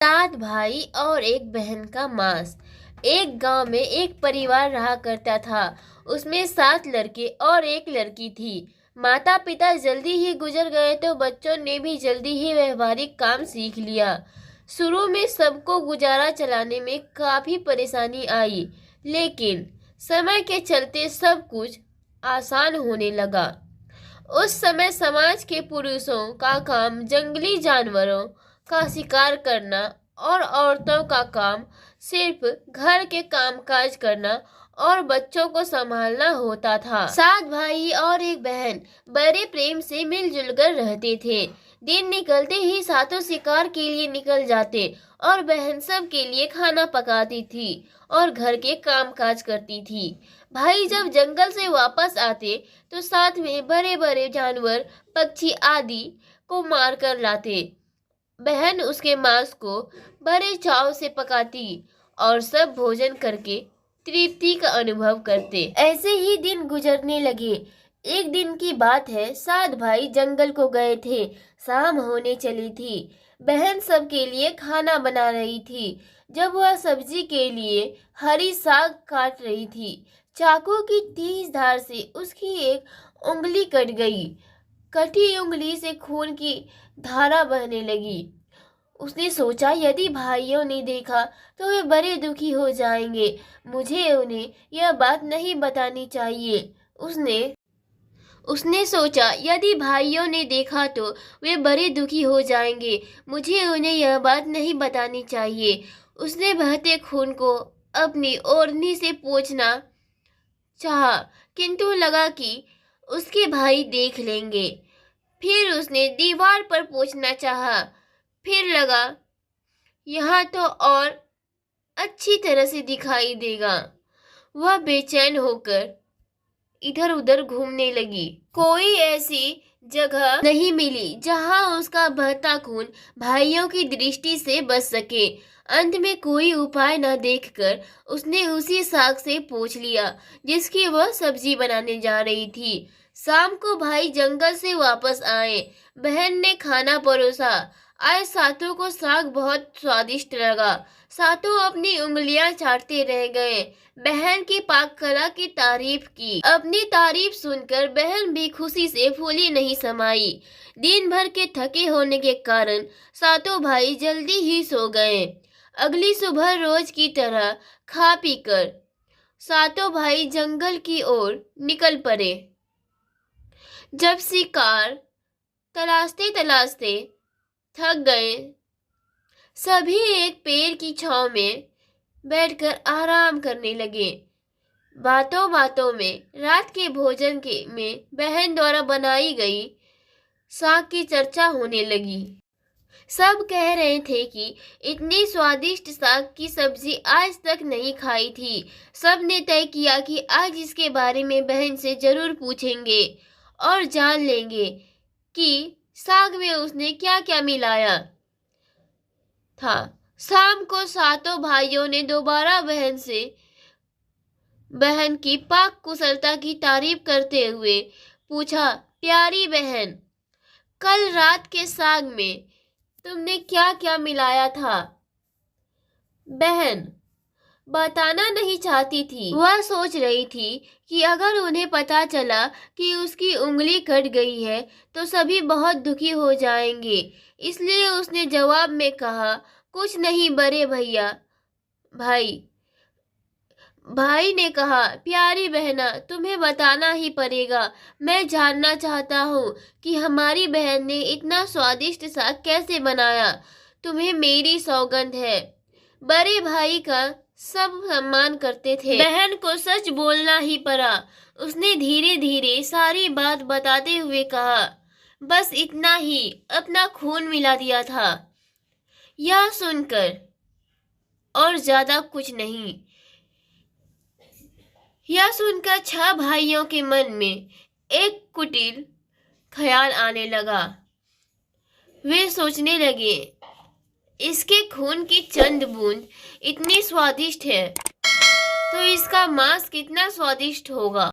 सात भाई और एक बहन का मांस। एक गांव में एक परिवार रहा करता था। उसमें 7 लड़के और एक लड़की थी। माता पिता जल्दी ही गुजर गए तो बच्चों ने भी जल्दी ही व्यवहारिक काम सीख लिया। शुरू में सबको गुजारा चलाने में काफी परेशानी आई, लेकिन समय के चलते सब कुछ आसान होने लगा। उस समय समाज के पुरुषों का काम जंगली जानवरों का शिकार करना और औरतों का काम सिर्फ घर के कामकाज करना और बच्चों को संभालना होता था। 7 भाई और एक बहन बड़े प्रेम से मिलजुल कर रहते थे। दिन निकलते ही सातों शिकार के लिए निकल जाते और बहन सब के लिए खाना पकाती थी और घर के कामकाज करती थी। भाई जब जंगल से वापस आते तो साथ में बड़े बड़े जानवर, पक्षी आदि को मार कर लाते। बहन उसके मांस को बड़े चाव से पकाती और सब भोजन करके तृप्ति का अनुभव करते। ऐसे ही दिन गुजरने लगे। एक दिन की बात है, 7 भाई जंगल को गए थे। शाम होने चली थी। बहन सबके लिए खाना बना रही थी। जब वह सब्जी के लिए हरी साग काट रही थी, चाकू की तेज धार से उसकी एक उंगली कट गई। कटी उंगली से खून की धारा बहने लगी। उसने सोचा, यदि भाइयों ने देखा तो वे बड़े दुखी हो जाएंगे। मुझे उन्हें यह बात नहीं बतानी चाहिए। उसने सोचा, यदि भाइयों ने देखा तो वे बड़े दुखी हो जाएंगे। मुझे उन्हें यह बात नहीं बतानी चाहिए। उसने बहते खून को अपनी ओढ़नी से पोंछना चाहा, किंतु लगा कि उसके भाई देख लेंगे। फिर उसने दीवार पर पोंछना चाहा, फिर लगा यहाँ तो और अच्छी तरह से दिखाई देगा। वह बेचैन होकर इधर उधर घूमने लगी। कोई ऐसी जगह नहीं मिली जहां उसका बहता खून भाइयों की दृष्टि से बच सके। अंत में कोई उपाय न देखकर उसने उसी साग से पोंछ लिया जिसकी वह सब्जी बनाने जा रही थी। शाम को भाई जंगल से वापस आए। बहन ने खाना परोसा। आज सातों को साग बहुत स्वादिष्ट लगा। सातों अपनी उंगलियां चाटते रह गए। बहन की पाक कला की तारीफ की। अपनी तारीफ सुनकर बहन भी खुशी से फूली नहीं समाई। दिन भर के थके होने के कारण सातों भाई जल्दी ही सो गए। अगली सुबह रोज की तरह खा पीकर सातों भाई जंगल की ओर निकल पड़े। जब शिकार तलाशते तलाशते थक गए, सभी एक पेड़ की छांव में बैठकर आराम करने लगे। बातों बातों में रात के भोजन के में बहन द्वारा बनाई गई साग की चर्चा होने लगी। सब कह रहे थे कि इतनी स्वादिष्ट साग की सब्जी आज तक नहीं खाई थी। सब ने तय किया कि आज इसके बारे में बहन से जरूर पूछेंगे और जान लेंगे कि साग में उसने क्या क्या मिलाया था। शाम को सातों भाइयों ने दोबारा बहन की पाक कुशलता की तारीफ करते हुए पूछा, प्यारी बहन, कल रात के साग में तुमने क्या क्या मिलाया था? बहन बताना नहीं चाहती थी। वह सोच रही थी कि अगर उन्हें पता चला कि उसकी उंगली कट गई है तो सभी बहुत दुखी हो जाएंगे। इसलिए उसने जवाब में कहा, कुछ नहीं बड़े भैया। भाई ने कहा, प्यारी बहना, तुम्हें बताना ही पड़ेगा। मैं जानना चाहता हूँ कि हमारी बहन ने इतना स्वादिष्ट साग कैसे बनाया। तुम्हें मेरी सौगंध है। बड़े भाई का सब सम्मान करते थे। बहन को सच बोलना ही पड़ा। उसने धीरे धीरे सारी बात बताते हुए कहा, बस इतना ही, अपना खून मिला दिया था। यह सुनकर और ज्यादा कुछ नहीं। यह सुनकर 6 भाइयों के मन में एक कुटिल ख्याल आने लगा। वे सोचने लगे, इसके खून की चंद बूंद इतनी स्वादिष्ट है तो इसका मांस कितना स्वादिष्ट होगा।